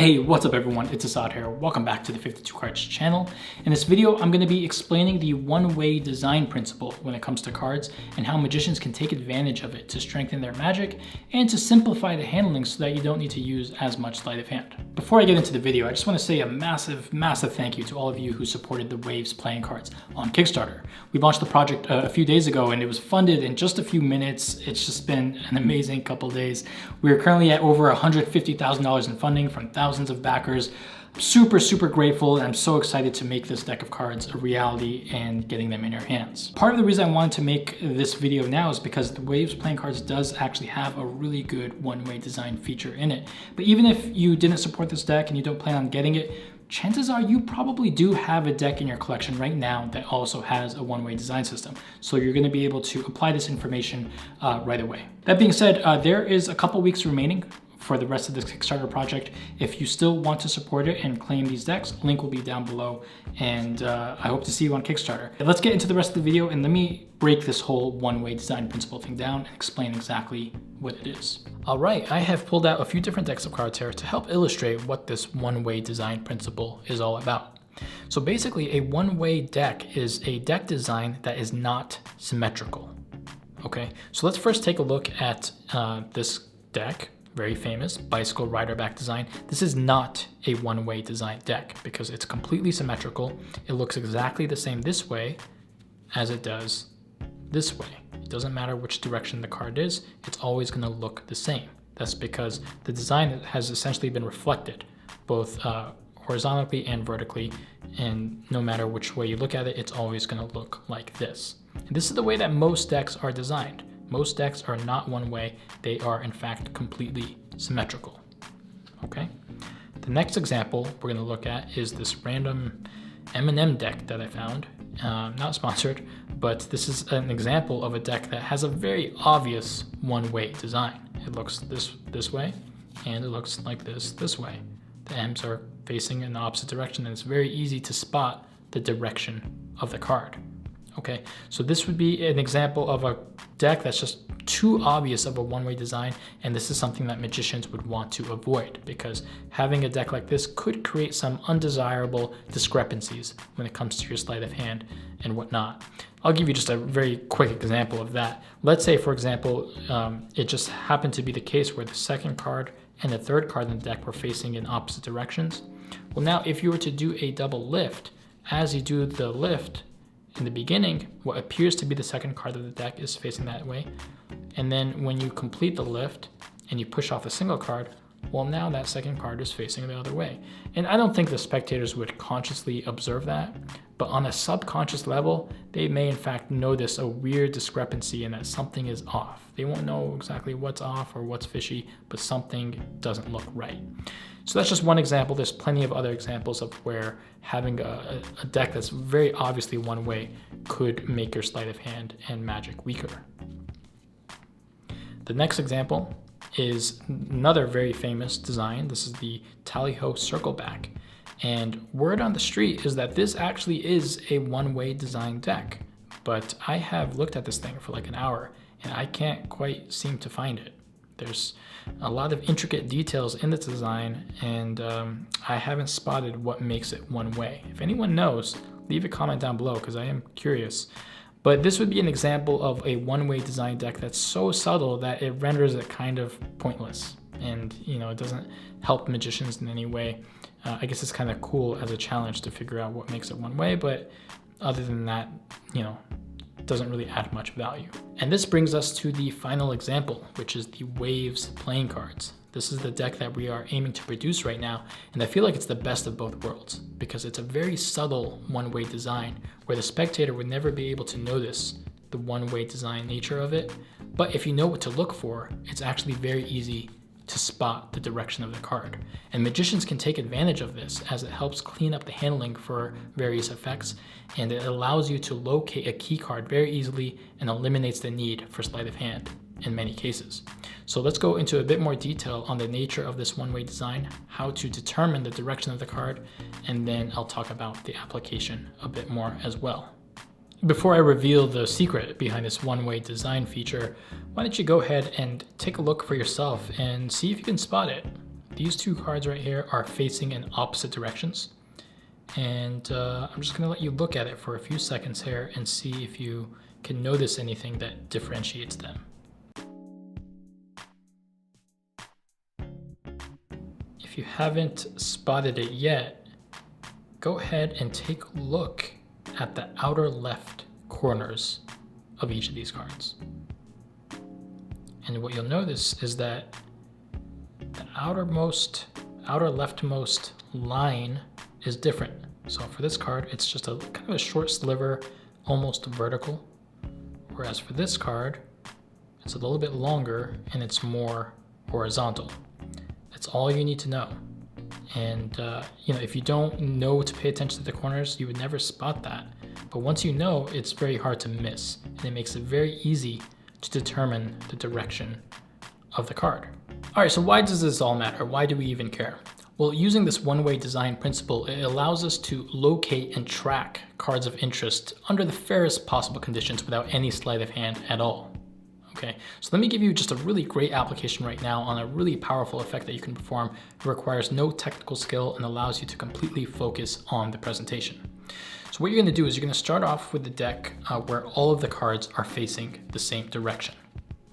Hey, what's up everyone? It's Assad here. Welcome back to the 52 Cards channel. In this video, I'm going to be explaining the one-way design principle when it comes to cards and how magicians can take advantage of it to strengthen their magic and to simplify the handling so that you don't need to use as much sleight of hand. Before I get into the video, I just want to say a massive thank you to all of you who supported the Waves playing cards on Kickstarter. We launched the project a few days ago and it was funded in just a few minutes. It's just been an amazing couple days. We're currently at over $150,000 in funding from thousands of backers. Super grateful, and I'm so excited to make this deck of cards a reality and getting them in your hands. Part of the reason I wanted to make this video now is because the Waves playing cards does actually have a really good one-way design feature in it. But even if you didn't support this deck and you don't plan on getting it, chances are you probably do have a deck in your collection right now that also has a one-way design system. So you're going to be able to apply this information right away. That being said, there is a couple weeks remaining for the rest of this Kickstarter project. If you still want to support it and claim these decks, link will be down below, and I hope to see you on Kickstarter. Let's get into the rest of the video and let me break this whole one-way design principle thing down and explain exactly what it is. All right, I have pulled out a few different decks of cards here to help illustrate what this one-way design principle is all about. So basically, a one-way deck is a deck design that is not symmetrical. Okay, so let's first take a look at this deck. Very famous bicycle rider back design. This is not a one-way design deck because it's completely symmetrical. It looks exactly the same this way as it does this way. It doesn't matter which direction the card is, it's always going to look the same. That's because the design has essentially been reflected both horizontally and vertically, and no matter which way you look at it, it's always going to look like this. And this is the way that most decks are designed. Most decks are not one way, they are in fact completely symmetrical. Okay. The next example we're going to look at is this random M&M deck that I found. Not sponsored, but this is an example of a deck that has a very obvious one-way design. It looks this way, and it looks like this way. The M's are facing in the opposite direction, and it's very easy to spot the direction of the card. Okay, so this would be an example of a deck that's just too obvious of a one-way design, and this is something that magicians would want to avoid because having a deck like this could create some undesirable discrepancies when it comes to your sleight of hand and whatnot. I'll give you just a very quick example of that. Let's say, for example, it just happened to be the case where the second card and the third card in the deck were facing in opposite directions. Well, now if you were to do a double lift, as you do the lift, in the beginning, what appears to be the second card of the deck is facing that way. And then when you complete the lift and you push off a single card, well, now that second card is facing the other way. And I don't think the spectators would consciously observe that, but on a subconscious level, they may in fact notice a weird discrepancy and that something is off. They won't know exactly what's off or what's fishy, but something doesn't look right. So that's just one example. There's plenty of other examples of where having a deck that's very obviously one way could make your sleight of hand and magic weaker. The next example is another very famous design. This is the Tally-Ho Circleback. And word on the street is that this actually is a one-way design deck. But I have looked at this thing for like an hour and I can't quite seem to find it. There's a lot of intricate details in the design, and I haven't spotted what makes it one way. If anyone knows, leave a comment down below because I am curious. But this would be an example of a one-way design deck that's so subtle that it renders it kind of pointless. And, you know, it doesn't help magicians in any way. I guess it's kind of cool as a challenge to figure out what makes it one way, but other than that, you know, doesn't really add much value. And this brings us to the final example, which is the Waves playing cards. This is the deck that we are aiming to produce right now, and I feel like it's the best of both worlds because it's a very subtle one-way design where the spectator would never be able to notice the one-way design nature of it. But if you know what to look for, it's actually very easy to spot the direction of the card. And magicians can take advantage of this as it helps clean up the handling for various effects, and it allows you to locate a key card very easily and eliminates the need for sleight of hand in many cases. So let's go into a bit more detail on the nature of this one-way design, how to determine the direction of the card, and then I'll talk about the application a bit more as well. Before I reveal the secret behind this one-way design feature, why don't you go ahead and take a look for yourself and see if you can spot it. these two cards right here are facing in opposite directions. And I'm just gonna let you look at it for a few seconds here and see if you can notice anything that differentiates them. If you haven't spotted it yet, go ahead and take a look at the outer left corners of each of these cards. And what you'll notice is that the outer leftmost line is different. So for this card, it's just a kind of a short sliver, almost vertical. Whereas for this card, it's a little bit longer and it's more horizontal. That's all you need to know. And if you don't know to pay attention to the corners, you would never spot that. But once you know, it's very hard to miss. And it makes it very easy to determine the direction of the card. All right, so why does this all matter? Why do we even care? Well, using this one-way design principle, it allows us to locate and track cards of interest under the fairest possible conditions without any sleight of hand at all. Okay, so let me give you just a really great application right now on a really powerful effect that you can perform. It requires no technical skill and allows you to completely focus on the presentation. So what you're gonna do is you're gonna start off with the deck where all of the cards are facing the same direction.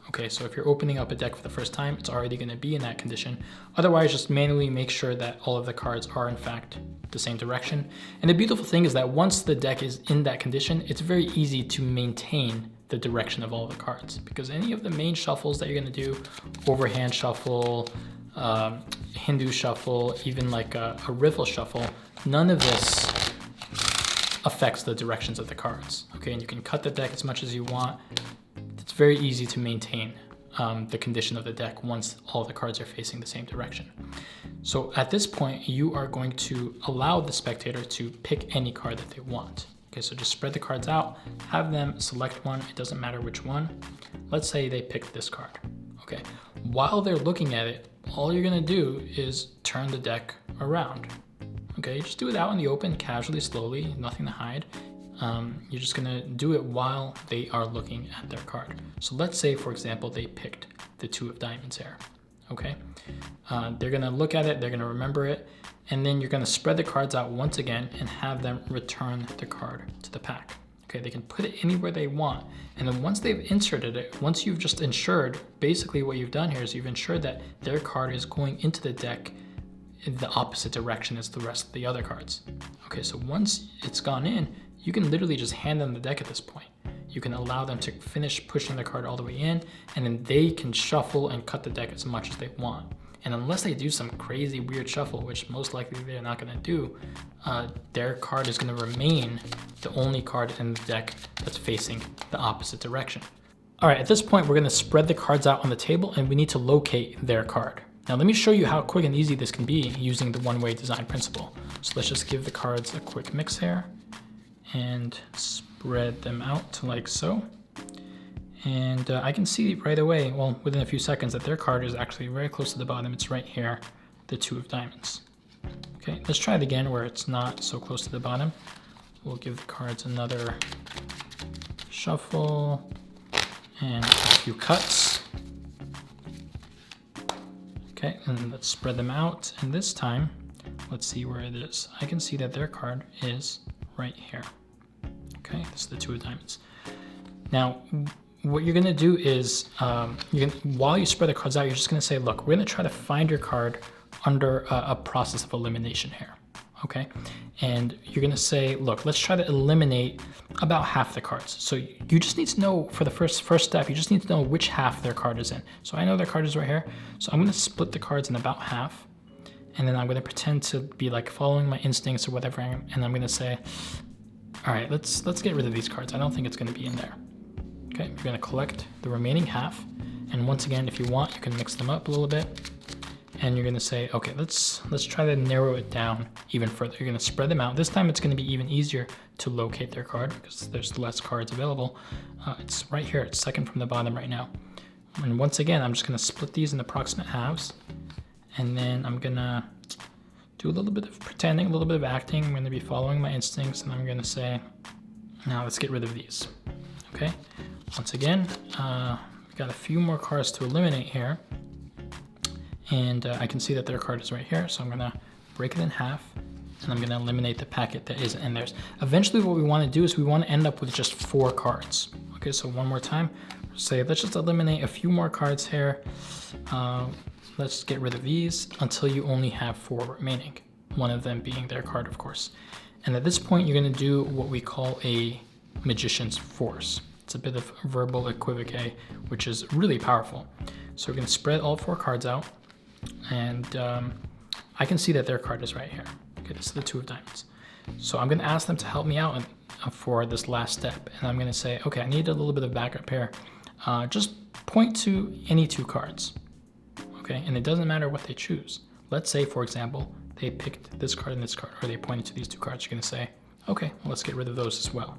Okay, so if you're opening up a deck for the first time, it's already gonna be in that condition. Otherwise, just manually make sure that all of the cards are in fact the same direction. And the beautiful thing is that once the deck is in that condition, it's very easy to maintain the direction of all the cards, because any of the main shuffles that you're gonna do, overhand shuffle, Hindu shuffle, even like a riffle shuffle, none of this affects the directions of the cards. Okay, and you can cut the deck as much as you want. It's very easy to maintain the condition of the deck once all the cards are facing the same direction. So at this point, you are going to allow the spectator to pick any card that they want. Okay, so just spread the cards out, have them select one, it doesn't matter which one. Let's say they picked this card. Okay, while they're looking at it, all you're gonna do is turn the deck around. Okay, just do it out in the open, casually, slowly, nothing to hide. You're just gonna do it while they are looking at their card. So let's say, for example, they picked the 2 of diamonds here, okay? They're gonna look at it, they're gonna remember it, and then you're gonna spread the cards out once again and have them return the card to the pack. Okay, they can put it anywhere they want. And then once they've inserted it, once you've just ensured, basically what you've done here is you've ensured that their card is going into the deck in the opposite direction as the rest of the other cards. Okay, so once it's gone in, you can literally just hand them the deck at this point. You can allow them to finish pushing the card all the way in, and then they can shuffle and cut the deck as much as they want. And unless they do some crazy weird shuffle, which most likely they're not gonna do, their card is gonna remain the only card in the deck that's facing the opposite direction. All right, at this point, we're gonna spread the cards out on the table and we need to locate their card. Now let me show you how quick and easy this can be using the one-way design principle. So let's just give the cards a quick mix here and spread them out like so. And I can see right away, well, within a few seconds, that their card is actually very close to the bottom. It's right here, the 2 of diamonds. Okay, let's try it again where it's not so close to the bottom. We'll give the cards another shuffle and a few cuts. Okay, and let's spread them out. And this time, let's see where it is. I can see that their card is right here. Okay, this is the 2 of diamonds. Now, what you're gonna do is, while you spread the cards out, you're just gonna say, look, we're gonna try to find your card under a process of elimination here, okay? And you're gonna say, look, let's try to eliminate about half the cards. So you just need to know, for the first step, you just need to know which half their card is in. So I know their card is right here. So I'm gonna split the cards in about half, and then I'm gonna pretend to be like following my instincts or whatever, and I'm gonna say, all right, let's get rid of these cards. I don't think it's gonna be in there. Okay, you're gonna collect the remaining half. And once again, if you want, you can mix them up a little bit. And you're gonna say, okay, let's try to narrow it down even further. You're gonna spread them out. This time it's gonna be even easier to locate their card because there's less cards available. It's right here, it's second from the bottom right now. And once again, I'm just gonna split these in approximate halves. And then I'm gonna do a little bit of pretending, a little bit of acting. I'm gonna be following my instincts and I'm gonna say, now let's get rid of these, okay? Once again, we've got a few more cards to eliminate here. and I can see that their card is right here. So I'm gonna break it in half, and I'm gonna eliminate the packet that isn't in theirs. Eventually what we wanna do is we wanna end up with just 4 cards. Okay, so one more time, say let's just eliminate a few more cards here. Let's get rid of these until you only have 4 remaining, one of them being their card, of course. And at this point, you're gonna do what we call a Magician's Force. It's a bit of verbal equivoque, which is really powerful. So we're gonna spread all 4 cards out, and I can see that their card is right here. Okay, this is the 2 of diamonds. So I'm gonna ask them to help me out for this last step. And I'm gonna say, okay, I need a little bit of backup here. Just point to any 2 cards. Okay, and it doesn't matter what they choose. Let's say, for example, they picked this card and this card, or they pointed to these 2 cards. You're gonna say, okay, well, let's get rid of those as well.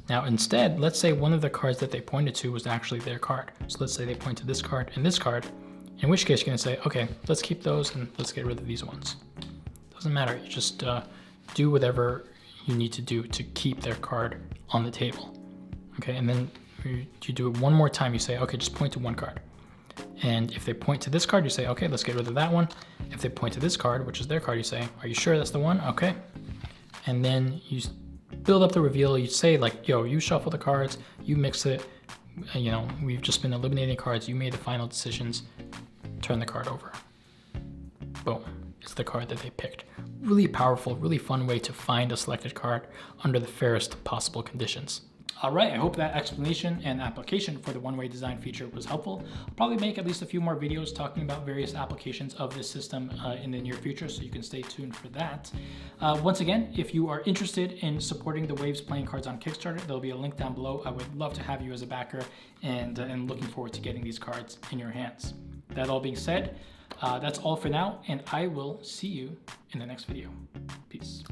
Now, instead, let's say one of the cards that they pointed to was actually their card. So let's say they point to this card and this card, in which case you're gonna say, okay, let's keep those and let's get rid of these ones. Doesn't matter, you just do whatever you need to do to keep their card on the table. Okay, and then you do it one more time. You say, okay, just point to one card. And if they point to this card, you say, okay, let's get rid of that one. If they point to this card, which is their card, you say, are you sure that's the one? Okay. And then you build up the reveal. You say like, yo, you shuffle the cards, you mix it. You know, we've just been eliminating cards. You made the final decisions. Turn the card over. Boom. It's the card that they picked. Really powerful, really fun way to find a selected card under the fairest possible conditions. All right, I hope that explanation and application for the one-way design feature was helpful. I'll probably make at least a few more videos talking about various applications of this system in the near future, so you can stay tuned for that. Once again, if you are interested in supporting the Waves playing cards on Kickstarter, there'll be a link down below. I would love to have you as a backer, and looking forward to getting these cards in your hands. That all being said, that's all for now, and I will see you in the next video. Peace.